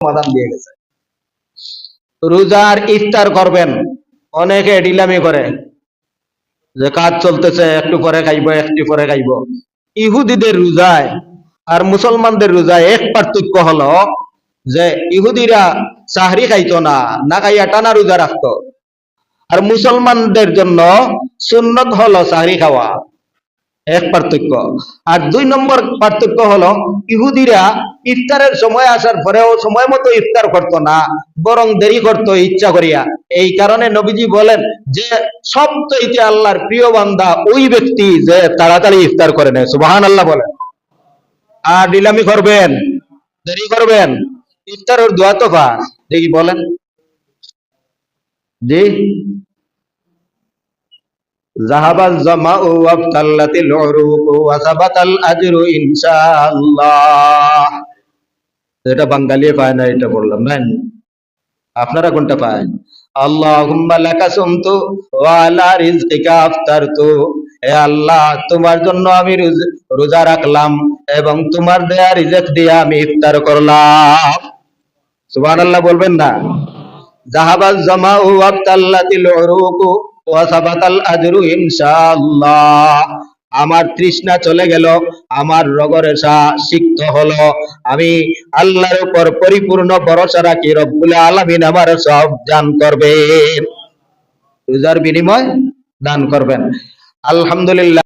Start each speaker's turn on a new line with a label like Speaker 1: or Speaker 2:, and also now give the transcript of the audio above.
Speaker 1: সমাধান দিয়ে গেছে। রোজার ইফতার করবেন, অনেকে ঢিলামি করে যে কাজ চলতেছে একটু পরে খাইব একটু পরে খাইব। ইহুদিদের রোজায় আর মুসলমানদের রোজায় এক পার্থক্য হলো যে ইহুদিরা সাহরি খাইতো না, না খাইয়া টানা রোজা রাখতো, আর মুসলমানদের জন্য সুন্নত হলো সাহরি খাওয়া, এক পার্থক্য। আর 2 নম্বর পার্থক্য হলো ইহুদিরা ইফতারের সময় আসার পরেও সময় মতো ইফতার করতো না, বরং দেরি করতো ইচ্ছা করিয়া। এই কারণে নবীজি বলেন যে সবচেয়ে আল্লাহর প্রিয় বান্দা ওই ব্যক্তি যে তাড়াতাড়ি ইফতার করে নেয়। সুবহানাল্লাহ বলেন। আর ডিলামি করবেন, দেরি করবেন, ইফতারের দোয়া তো পা দেখি বলেন জি। জাহাবাল জামাউ ওয়াবতাল্লাতিল উরুকু ওয়া সাবাতাল আজরু ইনশাআল্লাহ। এটা বাঙালি পায় না, এটা বললাম না, আপনারা কোনটা পায়? আল্লাহুম্মা লাকা সুমতু ওয়া আলা রিজকিকা আফতারতু। হে আল্লাহ, তোমার জন্য আমি রোজা রাখলাম এবং তোমার দেয়া রিজক দিয়ে আমি ইফতার করলাম। সুবহানাল্লাহ বলবেন না? জাহাবাল জামাউ ওয়াবতাল্লাতিল উরুকু ওয়া সাবাতাল আজরু ইনশাআল্লাহ। আমার তৃষ্ণা চলে গেল, আমার রগরেশা সিক্ত হলো, আমি আল্লাহর উপর পরিপূর্ণ ভরসা রাখি, রব্বুল আলামিন আমার সব দান করবেন। রোজার বিনিময় দান করবেন। আলহামদুলিল্লাহ।